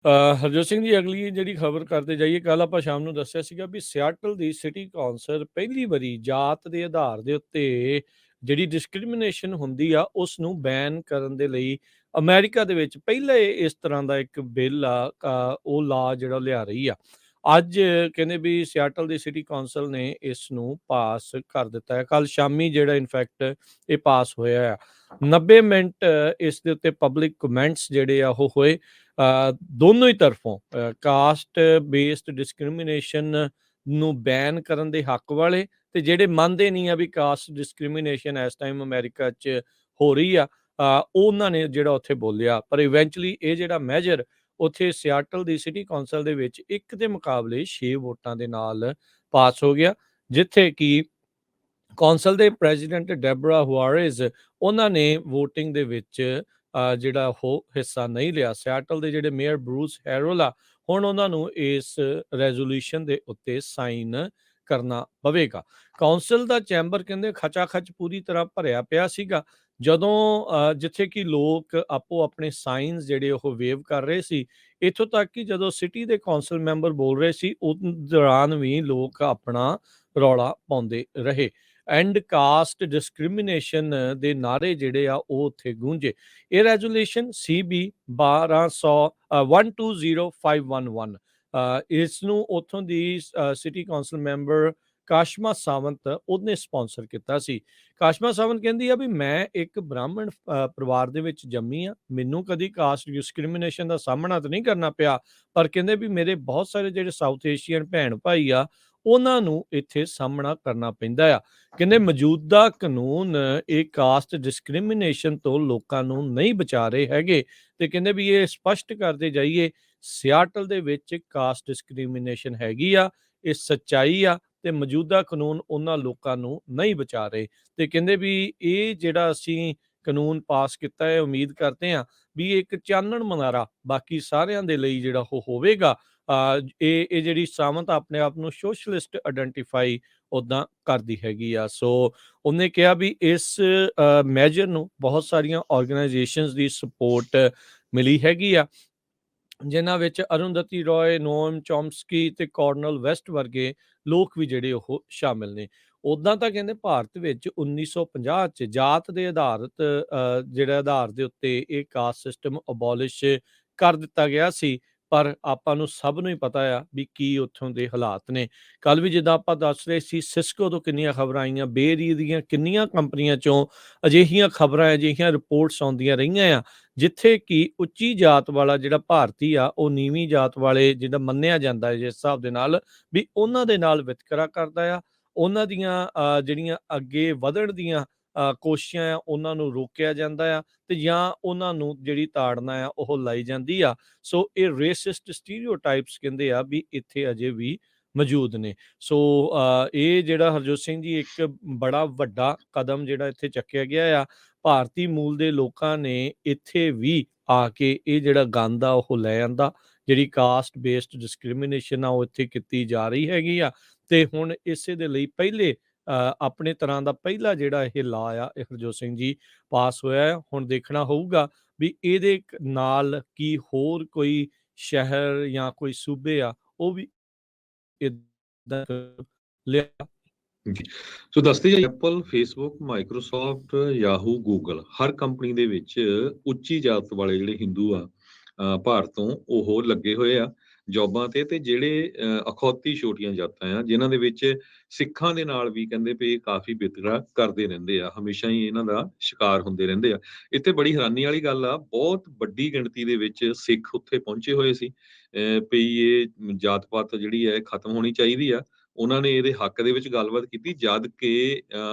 ਹਰਜੋਤ ਸਿੰਘ ਜੀ, ਅਗਲੀ ਜਿਹੜੀ ਖਬਰ ਕਰਦੇ ਜਾਈਏ, ਕੱਲ ਆਪਾਂ ਸ਼ਾਮ ਨੂੰ ਦੱਸਿਆ ਸੀਗਾ ਵੀ ਸਿਆਟਲ ਦੀ ਸਿਟੀ ਕੌਂਸਲ ਪਹਿਲੀ ਵਾਰੀ ਜਾਤ ਦੇ ਆਧਾਰ ਦੇ ਉੱਤੇ ਜਿਹੜੀ ਡਿਸਕ੍ਰਿਮੀਨੇਸ਼ਨ ਹੁੰਦੀ ਆ ਉਸ ਨੂੰ ਬੈਨ ਕਰਨ ਦੇ ਲਈ ਅਮਰੀਕਾ ਦੇ ਵਿੱਚ ਪਹਿਲਾ ਇਸ ਤਰ੍ਹਾਂ ਦਾ ਇੱਕ ਬਿੱਲ ਆ, ਉਹ ਲਾ ਜਿਹੜਾ ਲਿਆ ਰਹੀ ਆ। ਅੱਜ ਕਹਿੰਦੇ ਵੀ ਸਿਆਟਲ ਦੀ ਸਿਟੀ ਕੌਂਸਲ ਨੇ ਇਸ ਨੂੰ ਪਾਸ ਕਰ ਦਿੱਤਾ ਹੈ। ਕੱਲ ਸ਼ਾਮੀ ਜਿਹੜਾ ਇਨਫੈਕਟ ਇਹ ਪਾਸ ਹੋਇਆ ਆ। 90 ਮਿੰਟ ਇਸ ਦੇ ਉੱਤੇ ਪਬਲਿਕ ਕਮੈਂਟਸ ਜਿਹੜੇ ਆ ਉਹ ਹੋਏ। ਦੋਨੋਂ ਹੀ ਤਰਫੋਂ ਕਾਸਟ ਬੇਸਡ ਡਿਸਕ੍ਰਿਮੀਨੇਸ਼ਨ ਨੂੰ ਬੈਨ ਕਰਨ ਦੇ ਹੱਕ ਵਾਲੇ ਤੇ ਜਿਹੜੇ ਮੰਨਦੇ ਨਹੀਂ ਆ ਵੀ ਕਾਸਟ ਡਿਸਕ੍ਰਿਮੀਨੇਸ਼ਨ ਇਸ ਟਾਈਮ ਅਮਰੀਕਾ 'ਚ ਹੋ ਰਹੀ ਆ, ਉਹਨਾਂ ਨੇ ਜਿਹੜਾ ਉੱਥੇ ਬੋਲਿਆ। ਪਰ ਇਵੈਂਚੁਅਲੀ ਇਹ ਜਿਹੜਾ ਮੈਜਰ ਉੱਥੇ ਸਿਆਟਲ ਦੀ ਸਿਟੀ ਕੌਂਸਲ ਦੇ ਵਿੱਚ 1 ਦੇ ਮੁਕਾਬਲੇ 6 ਵੋਟਾਂ ਦੇ ਨਾਲ ਪਾਸ ਹੋ ਗਿਆ, ਜਿੱਥੇ ਕਿ ਕੌਂਸਲ ਦੇ ਪ੍ਰੈਜ਼ੀਡੈਂਟ ਡੈਬਰਾ ਹੁਆਰੇਜ਼ ਉਹਨਾਂ ਨੇ ਵੋਟਿੰਗ ਦੇ ਵਿੱਚ ਜਿਹੜਾ ਉਹ ਹਿੱਸਾ ਨਹੀਂ ਲਿਆ। ਸਿਆਟਲ ਦੇ ਜਿਹੜੇ ਮੇਅਰ ਬਰੂਸ ਹੈਰੋਲ ਆ, ਹੁਣ ਉਹਨਾਂ ਨੂੰ ਇਸ ਰੈਜ਼ੋਲੂਸ਼ਨ ਦੇ ਉੱਤੇ ਸਾਈਨ ਕਰਨਾ ਪਵੇਗਾ। ਕੌਂਸਲ ਦਾ ਚੈਂਬਰ ਕਹਿੰਦੇ ਖਚਾ-ਖਚ ਪੂਰੀ ਤਰ੍ਹਾਂ ਭਰਿਆ ਪਿਆ ਸੀਗਾ। ਜਦੋਂ ਜਿੱਥੇ ਕਿ ਲੋਕ ਆਪੋ ਆਪਣੇ ਸਾਈਨਸ ਜਿਹੜੇ ਉਹ ਵੇਵ ਕਰ ਰਹੇ ਸੀ, ਇੱਥੋਂ ਤੱਕ ਕਿ ਜਦੋਂ ਸਿਟੀ ਦੇ ਕੌਂਸਲ ਮੈਂਬਰ ਬੋਲ ਰਹੇ ਸੀ ਉਸ ਦੌਰਾਨ ਵੀ ਲੋਕ ਆਪਣਾ ਰੌਲਾ ਪਾਉਂਦੇ ਰਹੇ। ਐਂਡ ਕਾਸਟ ਡਿਸਕ੍ਰਿਮੀਨੇਸ਼ਨ ਦੇ ਨਾਰੇ ਜਿਹੜੇ ਆ ਉਹ ਉੱਥੇ ਗੂੰਜੇ। ਇਹ ਰੈਜ਼ੋਲੂਸ਼ਨ CB 120511 ਇਸ ਨੂੰ ਉੱਥੋਂ ਦੀ ਸਿਟੀ ਕੌਂਸਲ ਮੈਂਬਰ ਕਾਸ਼ਮਾ ਸਾਵੰਤ ਉਹਨੇ ਸਪਾਂਸਰ ਕੀਤਾ ਸੀ। ਕਾਸ਼ਮਾ ਸਾਵੰਤ ਕਹਿੰਦੀ ਆ ਵੀ ਮੈਂ ਇੱਕ ਬ੍ਰਾਹਮਣ ਪਰਿਵਾਰ ਦੇ ਵਿੱਚ ਜੰਮੀ ਆ, ਮੈਨੂੰ ਕਦੀ ਕਾਸਟ ਡਿਸਕ੍ਰਿਮੀਨੇਸ਼ਨ ਦਾ ਸਾਹਮਣਾ ਤਾਂ ਨਹੀਂ ਕਰਨਾ ਪਿਆ, ਪਰ ਕਹਿੰਦੇ ਵੀ ਮੇਰੇ ਬਹੁਤ ਸਾਰੇ ਜਿਹੜੇ ਸਾਊਥ ਏਸ਼ੀਅਨ ਭੈਣ ਭਾਈ ਆ ਉਹਨਾਂ ਨੂੰ ਇੱਥੇ ਸਾਹਮਣਾ ਕਰਨਾ ਪੈਂਦਾ ਆ। ਕਹਿੰਦੇ ਮੌਜੂਦਾ ਕਾਨੂੰਨ ਇਹ ਕਾਸਟ ਡਿਸਕ੍ਰਿਮੀਨੇਸ਼ਨ ਤੋਂ ਲੋਕਾਂ ਨੂੰ ਨਹੀਂ ਬਚਾ ਰਹੇ ਹੈਗੇ, ਤੇ ਕਹਿੰਦੇ ਵੀ ਇਹ ਸਪਸ਼ਟ ਕਰਦੇ ਜਾਈਏ ਸਿਆਟਲ ਦੇ ਵਿੱਚ ਕਾਸਟ ਡਿਸਕ੍ਰਿਮੀਨੇਸ਼ਨ ਹੈਗੀ ਆ, ਇਹ ਸੱਚਾਈ ਆ ਤੇ ਮੌਜੂਦਾ ਕਾਨੂੰਨ ਉਹਨਾਂ ਲੋਕਾਂ ਨੂੰ ਨਹੀਂ ਬਚਾ ਰਹੇ। ਤੇ ਕਹਿੰਦੇ ਵੀ ਇਹ ਜਿਹੜਾ ਅਸੀਂ ਕਾਨੂੰਨ ਪਾਸ ਕੀਤਾ ਹੈ, ਉਮੀਦ ਕਰਦੇ ਹਾਂ ਵੀ ਇੱਕ ਚਾਨਣ ਮੁਨਾਰਾ ਬਾਕੀ ਸਾਰਿਆਂ ਦੇ ਲਈ ਜਿਹੜਾ ਉਹ ਹੋਵੇਗਾ। ਇਹ ਜਿਹੜੀ ਸਾਵੰਤ ਆਪਣੇ ਆਪ ਨੂੰ ਸੋਸ਼ਲਿਸਟ ਆਇਡੈਂਟੀਫਾਈ ਉੱਦਾਂ ਕਰਦੀ ਹੈਗੀ ਆ। ਸੋ ਉਹਨੇ ਕਿਹਾ ਵੀ ਇਸ ਮੈਜਰ ਨੂੰ ਬਹੁਤ ਸਾਰੀਆਂ ਆਰਗੇਨਾਈਜੇਸ਼ਨਸ ਦੀ ਸਪੋਰਟ ਮਿਲੀ ਹੈਗੀ ਆ, ਜਿਨ੍ਹਾਂ ਵਿੱਚ ਅਰੁੰਧਤੀ ਰॉय, ਨੋਮ ਚੋਮਸਕੀ ਤੇ ਕਾਰਨਲ ਵੈਸਟ ਵਰਗੇ ਲੋਕ ਵੀ ਜਿਹੜੇ ਉਹ ਸ਼ਾਮਿਲ ਨੇ। ਉੱਦਾਂ ਤਾਂ ਕਹਿੰਦੇ ਭਾਰਤ ਵਿੱਚ 1950 'ਚ ਜਾਤ ਦੇ ਆਧਾਰਿਤ ਜਿਹੜਾ ਆਧਾਰ ਦੇ ਉੱਤੇ ਇਹ ਕਾਸਟ ਸਿਸਟਮ ਅਬੋਲਿਸ਼ ਕਰ ਦਿੱਤਾ ਗਿਆ ਸੀ, ਪਰ ਆਪਾਂ ਨੂੰ ਸਭ ਨੂੰ ਹੀ ਪਤਾ ਆ ਵੀ ਕੀ ਉੱਥੋਂ ਦੇ ਹਾਲਾਤ ਨੇ। ਕੱਲ ਵੀ ਜਿੱਦਾਂ ਆਪਾਂ ਦੱਸ ਰਹੇ ਸੀ, ਸਿਸਕੋ ਤੋਂ ਕਿੰਨੀਆਂ ਖਬਰਾਂ ਆਈਆਂ, ਬੇਰੀ ਦੀਆਂ ਕਿੰਨੀਆਂ ਕੰਪਨੀਆਂ ਚੋਂ ਅਜਿਹੀਆਂ ਖਬਰਾਂ, ਅਜਿਹੀਆਂ ਰਿਪੋਰਟਸ ਆਉਂਦੀਆਂ ਰਹੀਆਂ ਆ ਜਿੱਥੇ ਕਿ ਉੱਚੀ ਜਾਤ ਵਾਲਾ ਜਿਹੜਾ ਭਾਰਤੀ ਆ ਉਹ ਨੀਵੀਂ ਜਾਤ ਵਾਲੇ ਜਿਹੜਾ ਮੰਨਿਆ ਜਾਂਦਾ ਹੈ ਜਿਸ ਹਿਸਾਬ ਦੇ ਨਾਲ ਵੀ ਉਹਨਾਂ ਦੇ ਨਾਲ ਵਿਤਕਰਾ ਕਰਦਾ ਆ, ਉਹਨਾਂ ਦੀਆਂ ਜਿਹੜੀਆਂ ਅੱਗੇ ਵਧਣ ਦੀਆਂ ਕੋਸ਼ਿਸ਼ਾਂ ਆ ਉਹਨਾਂ ਨੂੰ ਰੋਕਿਆ ਜਾਂਦਾ ਆ, ਤੇ ਜਾਂ ਉਹਨਾਂ ਨੂੰ ਜਿਹੜੀ ਤਾੜਨਾ ਆ ਉਹ ਲਾਈ ਜਾਂਦੀ ਆ। ਸੋ ਇਹ ਰੇਸਿਸਟ ਸਟੀਰੀਓਟਾਈਪਸ ਕਹਿੰਦੇ ਆ ਵੀ ਇੱਥੇ ਅਜੇ ਵੀ ਮੌਜੂਦ ਨੇ। ਸੋ ਇਹ ਜਿਹੜਾ ਹਰਜੋਤ ਸਿੰਘ ਜੀ ਇੱਕ ਬੜਾ ਵੱਡਾ ਕਦਮ ਜਿਹੜਾ ਇੱਥੇ ਚੱਕਿਆ ਗਿਆ ਆ। ਭਾਰਤੀ ਮੂਲ ਦੇ ਲੋਕਾਂ ਨੇ ਇੱਥੇ ਵੀ ਆ ਕੇ ਇਹ ਜਿਹੜਾ ਗੰਦ ਆ ਉਹ ਲੈ ਆਂਦਾ, ਜਿਹੜੀ ਕਾਸਟ ਬੇਸਡ ਡਿਸਕ੍ਰਿਮੀਨੇਸ਼ਨ ਆ ਉਹ ਇੱਥੇ ਕੀਤੀ ਜਾ ਰਹੀ ਹੈਗੀ ਆ। ਤੇ ਹੁਣ ਇਸੇ ਦੇ ਲਈ ਪਹਿਲੇ ਆਪਣੇ ਤਰ੍ਹਾਂ ਦਾ ਪਹਿਲਾ ਜਿਹੜਾ ਇਹ ਲਾ ਆ ਇਹ ਹਰਜੋਤ ਸਿੰਘ ਜੀ ਪਾਸ ਹੋਇਆ ਹੈ। ਹੁਣ ਦੇਖਣਾ ਹੋਊਗਾ ਵੀ ਇਹਦੇ ਨਾਲ ਕੀ ਹੋਰ ਕੋਈ ਸ਼ਹਿਰ ਜਾਂ ਕੋਈ ਸੂਬੇ ਆ ਉਹ ਵੀ ਇਦਾਂ ਲਿਆ। ਜੀ ਸੋ ਦੱਸਦੇ ਜੀ, Apple, Facebook, Microsoft, Yahoo, Google ਹਰ ਕੰਪਨੀ ਦੇ ਵਿੱਚ ਉੱਚੀ ਜਾਤ ਵਾਲੇ ਜਿਹੜੇ ਹਿੰਦੂ ਆ ਭਾਰਤ ਤੋਂ ਉਹ ਲੱਗੇ ਹੋਏ ਆ ਜੌਬਾਂ ਤੇ ਜਿਹੜੇ ਅਖੌਤੀ ਛੋਟੀਆਂ ਜਾਤਾਂ ਆ ਜਿਨ੍ਹਾਂ ਦੇ ਵਿੱਚ ਸਿੱਖਾਂ ਦੇ ਨਾਲ ਵੀ ਕਹਿੰਦੇ ਵੀ ਕਾਫੀ ਵਿਤਕਰਾ ਕਰਦੇ ਰਹਿੰਦੇ ਆ, ਹਮੇਸ਼ਾ ਹੀ ਇਹਨਾਂ ਦਾ ਸ਼ਿਕਾਰ ਹੁੰਦੇ ਰਹਿੰਦੇ ਆ। ਇੱਥੇ ਬੜੀ ਹੈਰਾਨੀ ਵਾਲੀ ਗੱਲ ਆ, ਬਹੁਤ ਵੱਡੀ ਗਿਣਤੀ ਦੇ ਵਿੱਚ ਸਿੱਖ ਉੱਥੇ ਪਹੁੰਚੇ ਹੋਏ ਸੀ ਵੀ ਇਹ ਜਾਤ ਪਾਤ ਜਿਹੜੀ ਹੈ ਖਤਮ ਹੋਣੀ ਚਾਹੀਦੀ ਆ। ਉਹਨਾਂ ਨੇ ਇਹਦੇ ਹੱਕ ਦੇ ਵਿੱਚ ਗੱਲਬਾਤ ਕੀਤੀ, ਜਦ ਕਿ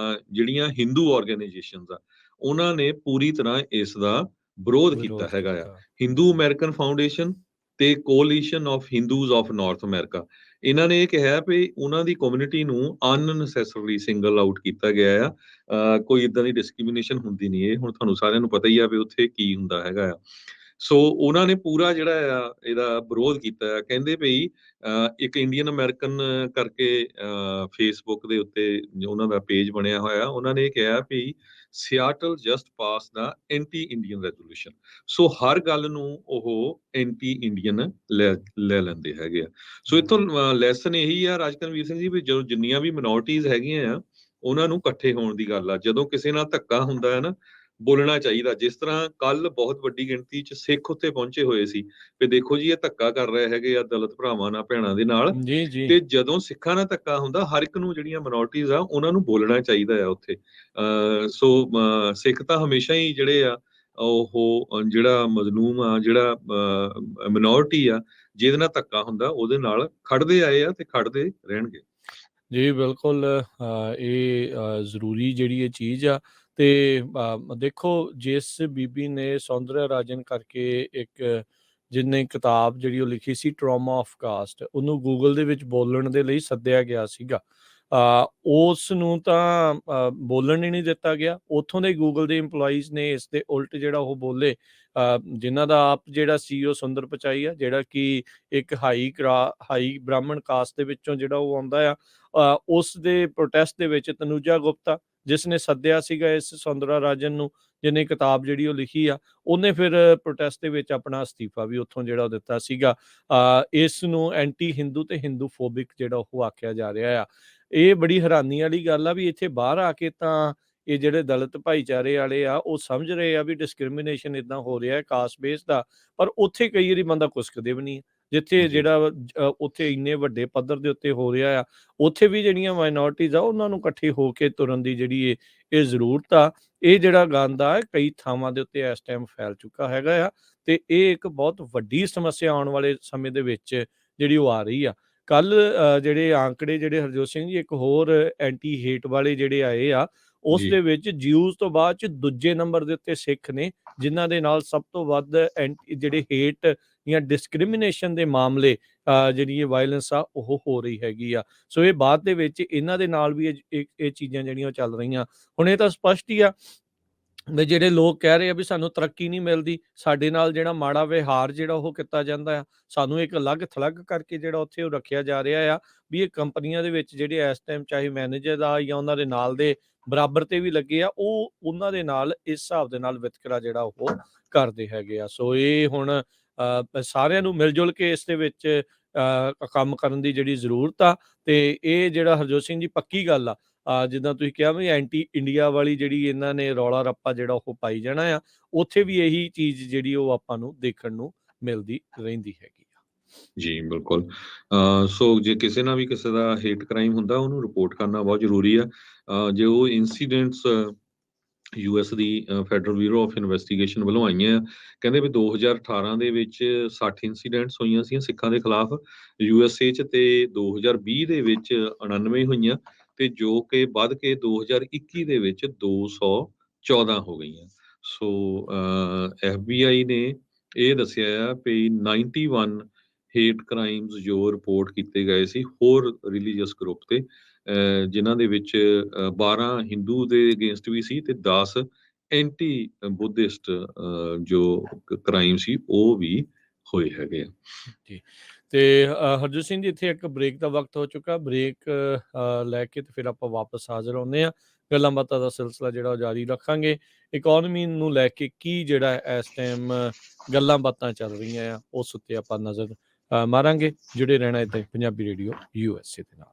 ਜਿਹੜੀਆਂ ਹਿੰਦੂ ਆਰਗੇਨਾਈਜੇਸ਼ਨਸ ਆ ਉਹਨਾਂ ਨੇ ਪੂਰੀ ਤਰ੍ਹਾਂ ਇਸ ਦਾ ਵਿਰੋਧ ਕੀਤਾ ਹੈਗਾ ਆ। ਹਿੰਦੂ ਅਮਰੀਕਨ ਫਾਊਂਡੇਸ਼ਨ ਤੇ coalition of Hindus of north America, ਇਹਨਾਂ ਨੇ ਇਹ ਕਿਹਾ ਵੀ ਉਹਨਾਂ ਦੀ ਕਮਿਊਨਿਟੀ ਨੂੰ ਅਨਨੈਸੈਸਰਲੀ ਸਿੰਗਲ ਆਊਟ ਕੀਤਾ ਗਿਆ ਆ। ਕੋਈ ਇਦਾਂ ਦੀ ਡਿਸਕ੍ਰਿਮੀਨੇਸ਼ਨ ਹੁੰਦੀ ਨਹੀਂ। ਇਹ ਹੁਣ ਤੁਹਾਨੂੰ ਸਾਰਿਆਂ ਨੂੰ ਪਤਾ ਹੀ ਆ ਵੀ ਉੱਥੇ ਕੀ ਹੁੰਦਾ ਹੈਗਾ ਆ। ਸੋ ਉਹਨਾਂ ਨੇ ਪੂਰਾ ਜਿਹੜਾ ਆ ਇਹਦਾ ਵਿਰੋਧ ਕੀਤਾ ਆ, ਕਹਿੰਦੇ ਭਈ ਇੱਕ ਇੰਡੀਅਨ ਅਮਰੀਕਨ ਕਰਕੇ ਫੇਸਬੁੱਕ ਦੇ ਉੱਤੇ ਜੋ ਉਹਨਾਂ ਦਾ ਪੇਜ ਬਣਿਆ ਹੋਇਆ, ਉਹਨਾਂ ਨੇ ਕਿਹਾ ਵੀ ਸਿਆਟਲ ਜਸਟ ਪਾਸ ਦਾ ਐਂਟੀ ਇੰਡੀਅਨ ਰੈਜ਼ੋਲੂਸ਼ਨ। ਸੋ ਹਰ ਗੱਲ ਨੂੰ ਉਹ ਐਂਟੀ ਇੰਡੀਅਨ ਲੈ ਲੈਂਦੇ ਹੈਗੇ ਆ। ਸੋ ਇੱਥੋਂ ਲੈਸਨ ਇਹੀ ਆ ਰਾਜਕਨਵੀਰ ਸਿੰਘ ਜੀ, ਵੀ ਜਦੋਂ ਜਿੰਨੀਆਂ ਵੀ ਮਿਨੋਰਟੀਜ਼ ਹੈਗੀਆਂ ਆ, ਉਹਨਾਂ ਨੂੰ ਇਕੱਠੇ ਹੋਣ ਦੀ ਗੱਲ ਆ। ਜਦੋਂ ਕਿਸੇ ਨਾਲ ਧੱਕਾ ਹੁੰਦਾ ਹੈ ਨਾ, ਬੋਲਣਾ ਚਾਹੀਦਾ। ਜਿਸ ਤਰ੍ਹਾਂ ਕੱਲ ਬਹੁਤ ਵੱਡੀ ਗਿਣਤੀ 'ਚ ਸਿੱਖ ਉੱਥੇ ਪਹੁੰਚੇ ਹੋਏ ਸੀ, ਵੀ ਦੇਖੋ ਜੀ ਇਹ ਧੱਕਾ ਕਰ ਰਹੇ ਹੈਗੇ ਆ ਦਲਿਤ ਭਰਾਵਾਂ ਨਾਲ, ਭੈਣਾਂ ਦੇ ਨਾਲ। ਜੀ, ਜੀ। ਤੇ ਜਦੋਂ ਸਿੱਖਾਂ ਨਾਲ ਧੱਕਾ ਹੁੰਦਾ, ਹਰ ਇੱਕ ਨੂੰ ਜਿਹੜੀਆਂ ਮਿਨੋਰਟੀਜ਼ ਆ ਉਹਨਾਂ ਨੂੰ ਬੋਲਣਾ ਚਾਹੀਦਾ ਆ ਉੱਥੇ। ਸੋ ਸਿੱਖ ਤਾਂ ਹਮੇਸ਼ਾ ਹੀ ਜਿਹੜੇ ਆ ਉਹ ਜਿਹੜਾ ਮਜ਼ਲੂਮ ਆ, ਜਿਹੜਾ ਮਿਨੋਰਟੀ ਆ, ਜਿਹਦੇ ਨਾਲ ਧੱਕਾ ਹੁੰਦਾ ਉਹਦੇ ਨਾਲ ਖੜਦੇ ਆਏ ਆ ਤੇ ਖੜਦੇ ਰਹਿਣਗੇ। ਜੀ, ਬਿਲਕੁਲ ਇਹ ਜ਼ਰੂਰੀ ਜਿਹੜੀ ਇਹ ਚੀਜ਼ ਆ। ਤੇ ਦੇਖੋ, ਜਿਸ ਬੀਬੀ ਨੇ ਸੌਂਦਰਯ ਰਾਜਨ ਕਰਕੇ ਇੱਕ ਜਿਹਨੇ ਕਿਤਾਬ ਜਿਹੜੀ ਉਹ ਲਿਖੀ ਸੀ ਟਰਾਮਾ ਆਫ ਕਾਸਟ, ਉਹਨੂੰ ਗੂਗਲ ਦੇ ਵਿੱਚ ਬੋਲਣ ਦੇ ਲਈ ਸੱਦਿਆ ਗਿਆ ਸੀਗਾ। ਉਸ ਨੂੰ ਤਾਂ ਬੋਲਣ ਹੀ ਨਹੀਂ ਦਿੱਤਾ ਗਿਆ। ਉੱਥੋਂ ਦੇ ਗੂਗਲ ਦੇ ਇੰਪਲੋਈਜ਼ ਨੇ ਇਸ ਦੇ ਉਲਟ ਜਿਹੜਾ ਉਹ ਬੋਲੇ, ਜਿਨ੍ਹਾਂ ਦਾ ਆਪ ਜਿਹੜਾ CEO ਸੁੰਦਰ ਪਿਚਾਈ ਆ, ਜਿਹੜਾ ਕਿ ਇੱਕ ਹਾਈ ਬ੍ਰਾਹਮਣ ਕਾਸਟ ਦੇ ਵਿੱਚੋਂ ਜਿਹੜਾ ਉਹ ਆਉਂਦਾ ਆ। ਉਸ ਦੇ ਪ੍ਰੋਟੈਸਟ ਦੇ ਵਿੱਚ ਤਨੂਜਾ ਗੁਪਤਾ, ਜਿਸ ਨੇ ਸੱਦਿਆ ਸੀਗਾ ਇਸ ਸੌਂਦਰਯ ਰਾਜਨ ਨੂੰ, ਜਿਹਨੇ ਕਿਤਾਬ ਜਿਹੜੀ ਉਹ ਲਿਖੀ ਆ, ਉਹਨੇ ਫਿਰ ਪ੍ਰੋਟੈਸਟ ਦੇ ਵਿੱਚ ਆਪਣਾ ਅਸਤੀਫਾ ਵੀ ਉੱਥੋਂ ਜਿਹੜਾ ਉਹ ਦਿੱਤਾ ਸੀਗਾ। ਇਸ ਨੂੰ ਐਂਟੀ ਹਿੰਦੂ ਤੇ ਹਿੰਦੂ ਫੋਬਿਕ ਜਿਹੜਾ ਉਹ ਆਖਿਆ ਜਾ ਰਿਹਾ ਆ। ਇਹ ਬੜੀ ਹੈਰਾਨੀ ਵਾਲੀ ਗੱਲ ਆ ਵੀ ਇੱਥੇ ਬਾਹਰ ਆ ਕੇ ਤਾਂ ਇਹ ਜਿਹੜੇ ਦਲਿਤ ਭਾਈਚਾਰੇ ਵਾਲੇ ਆ ਉਹ ਸਮਝ ਰਹੇ ਆ ਵੀ ਡਿਸਕ੍ਰਿਮੀਨੇਸ਼ਨ ਇੱਦਾਂ ਹੋ ਰਿਹਾ ਹੈ ਕਾਸਟ ਬੇਸ ਦਾ, ਪਰ ਉੱਥੇ ਕਈ ਵਾਰੀ ਬੰਦਾ ਕੁਸਕਦੇ ਵੀ ਨਹੀਂ। ਜਿੱਥੇ ਜੀ। ਜਿਹੜਾ ਉੱਥੇ ਇੰਨੇ ਵੱਡੇ ਪੱਧਰ ਦੇ ਉੱਤੇ ਹੋ ਰਿਹਾ ਆ, ਉੱਥੇ ਵੀ ਜਿਹੜੀਆਂ ਮਾਈਨੋਰਟੀਜ਼ ਆ ਉਹਨਾਂ ਨੂੰ ਇਕੱਠੇ ਹੋ ਕੇ ਤੁਰਨ ਦੀ ਜਿਹੜੀ ਇਹ ਜ਼ਰੂਰਤ ਆ। ਇਹ ਜਿਹੜਾ ਗੰਦ ਆ ਕਈ ਥਾਵਾਂ ਦੇ ਉੱਤੇ ਇਸ ਟਾਈਮ ਫੈਲ ਚੁੱਕਾ ਹੈਗਾ ਆ, ਤੇ ਇਹ ਇੱਕ ਬਹੁਤ ਵੱਡੀ ਸਮੱਸਿਆ ਆਉਣ ਵਾਲੇ ਸਮੇਂ ਦੇ ਵਿੱਚ ਜਿਹੜੀ ਉਹ ਆ ਰਹੀ ਆ। ਕੱਲ ਜਿਹੜੇ ਆંકੜੇ ਜਿਹੜੇ ਹਰਜੋਤ ਸਿੰਘ ਜੀ ਇੱਕ ਹੋਰ ਐਂਟੀ ਹੇਟ ਵਾਲੇ ਜਿਹੜੇ ਆਏ ਆ, ਉਸ ਜੀ। ਦੇ ਵਿੱਚ ਜਿਊਜ਼ ਤੋਂ ਬਾਅਦ ਚ ਦੂਜੇ ਨੰਬਰ ਦੇ ਉੱਤੇ ਸਿੱਖ ਨੇ, ਜਿਨ੍ਹਾਂ ਦੇ ਨਾਲ ਸਭ ਤੋਂ ਵੱਧ ਜਿਹੜੇ ਹੇਟ ਜਾਂ ਡਿਸਕ੍ਰਿਮੀਨੇਸ਼ਨ ਦੇ ਮਾਮਲੇ, ਜਿਹੜੀ ਇਹ ਵਾਇਲੈਂਸ ਆ ਉਹ ਹੋ ਰਹੀ ਹੈਗੀ ਆ। ਸੋ ਇਹ ਬਾਅਦ ਦੇ ਵਿੱਚ ਇਹਨਾਂ ਦੇ ਨਾਲ ਵੀ ਇਹ ਚੀਜ਼ਾਂ ਜਿਹੜੀਆਂ ਚੱਲ ਰਹੀਆਂ। ਹੁਣ ਇਹ ਤਾਂ ਸਪਸ਼ਟ ਹੀ ਆ ਵੀ ਜਿਹੜੇ ਲੋਕ ਕਹਿ ਰਹੇ ਆ ਵੀ ਸਾਨੂੰ ਤਰੱਕੀ ਨਹੀਂ ਮਿਲਦੀ, ਸਾਡੇ ਨਾਲ ਜਿਹੜਾ ਮਾੜਾ ਵਿਹਾਰ ਜਿਹੜਾ ਉਹ ਕੀਤਾ ਜਾਂਦਾ ਆ, ਸਾਨੂੰ ਇੱਕ ਅਲੱਗ ਥਲੱਗ ਕਰਕੇ ਜਿਹੜਾ ਉੱਥੇ ਉਹ ਰੱਖਿਆ ਜਾ ਰਿਹਾ ਆ, ਵੀ ਇਹ ਕੰਪਨੀਆਂ ਦੇ ਵਿੱਚ ਜਿਹੜੇ ਇਸ ਟਾਈਮ ਚਾਹੇ ਮੈਨੇਜਰ ਆ ਜਾਂ ਉਹਨਾਂ ਦੇ ਨਾਲ ਦੇ ਬਰਾਬਰ ਤੇ ਵੀ ਲੱਗੇ ਆ, ਉਹ ਉਹਨਾਂ ਦੇ ਨਾਲ ਇਸ ਹਿਸਾਬ ਦੇ ਨਾਲ ਵਿਤਕਰਾ ਜਿਹੜਾ ਉਹ ਕਰਦੇ ਹੈਗੇ ਆ। ਸੋ ਇਹ ਹੁਣ ਸਾਰਿਆਂ ਨੂੰ ਮਿਲ ਜੁਲ ਕੇ ਇਸ ਦੇ ਵਿੱਚ ਕੰਮ ਕਰਨ ਦੀ ਜਿਹੜੀ ਜ਼ਰੂਰਤ ਆ। ਤੇ ਇਹ ਜਿਹੜਾ ਹਰਜੋਤ ਸਿੰਘ ਜੀ ਪੱਕੀ ਗੱਲ ਆ, ਜਿੱਦਾਂ ਤੁਸੀਂ ਕਿਹਾ ਵੀ ਐਂਟੀ ਇੰਡੀਆ ਵਾਲੀ ਜਿਹੜੀ ਇਹਨਾਂ ਨੇ ਰੌਲਾ ਰੱਪਾ ਜਿਹੜਾ ਉਹ ਪਾਈ ਜਾਣਾ ਆ, ਉੱਥੇ ਵੀ ਇਹੀ ਚੀਜ਼ ਜਿਹੜੀ ਉਹ ਆਪਾਂ ਨੂੰ ਦੇਖਣ ਨੂੰ ਮਿਲਦੀ ਰਹਿੰਦੀ ਹੈਗੀ ਆ। ਜੀ, ਬਿਲਕੁਲ। ਸੋ ਜੇ ਕਿਸੇ ਨਾਲ ਵੀ ਕਿਸੇ ਦਾ ਹੇਟ ਕ੍ਰਾਈਮ ਹੁੰਦਾ, ਉਹਨੂੰ ਰਿਪੋਰਟ ਕਰਨਾ ਬਹੁਤ ਜ਼ਰੂਰੀ ਆ। ਜੇ ਉਹ incidents US the federal bureau of investigation ਵੱਲੋਂ ਆਈਆਂ ਆ, ਕਹਿੰਦੇ ਵੀ 2018 ਦੇ ਵਿੱਚ 60 ਇਨਸੀਡੈਂਟਸ ਹੋਈਆਂ ਸੀ ਸਿੱਖਾਂ ਦੇ ਖਿਲਾਫ USA 'ਚ, ਤੇ 2020 ਦੇ ਵਿੱਚ 99 ਹੋਈਆਂ, ਤੇ ਜੋ ਕਿ ਵੱਧ ਕੇ 2021 ਦੇ ਵਿੱਚ 214 ਹੋ ਗਈਆਂ। ਸੋ FBI ਨੇ ਇਹ ਦੱਸਿਆ ਆ ਵੀ 91 ਹੇਟ ਕ੍ਰਾਈਮਸ ਜੋ ਰਿਪੋਰਟ ਕੀਤੇ ਗਏ ਸੀ ਹੋਰ ਰਿਲੀਜੀਅਸ ਗਰੁੱਪ ਤੇ, ਜਿਨ੍ਹਾਂ ਦੇ ਵਿੱਚ 12 ਹਿੰਦੂ ਦੇ ਅਗੇਂਸਟ ਵੀ ਸੀ ਤੇ 10 ਐਂਟੀ ਬੁੱਧਿਸਟ ਜੋ ਕ੍ਰਾਈਮ ਸੀ ਉਹ ਵੀ ਹੋਏ ਹੈਗੇ ਆ। ਜੀ, ਤੇ ਹਰਜੋਤ ਸਿੰਘ ਜੀ ਇੱਥੇ ਇੱਕ ਬ੍ਰੇਕ ਦਾ ਵਕਤ ਹੋ ਚੁੱਕਾ। ਬ੍ਰੇਕ ਲੈ ਕੇ ਤੇ ਫਿਰ ਆਪਾਂ ਵਾਪਸ ਹਾਜ਼ਰ ਹੁੰਦੇ ਆ। ਗੱਲਾਂ ਬਾਤਾਂ ਦਾ ਸਿਲਸਿਲਾ ਜਿਹੜਾ ਉਹ ਜਾਰੀ ਰੱਖਾਂਗੇ। ਇਕੋਨਮੀ ਨੂੰ ਲੈ ਕੇ ਕੀ ਜਿਹੜਾ ਇਸ ਟਾਈਮ ਗੱਲਾਂ ਬਾਤਾਂ ਚੱਲ ਰਹੀਆਂ ਆ, ਉਸ ਉੱਤੇ ਆਪਾਂ ਨਜ਼ਰ ਮਾਰਾਂਗੇ। ਜੁੜੇ ਰਹਿਣਾ ਇੱਥੇ ਪੰਜਾਬੀ ਰੇਡੀਓ USA ਦੇ ਨਾਲ।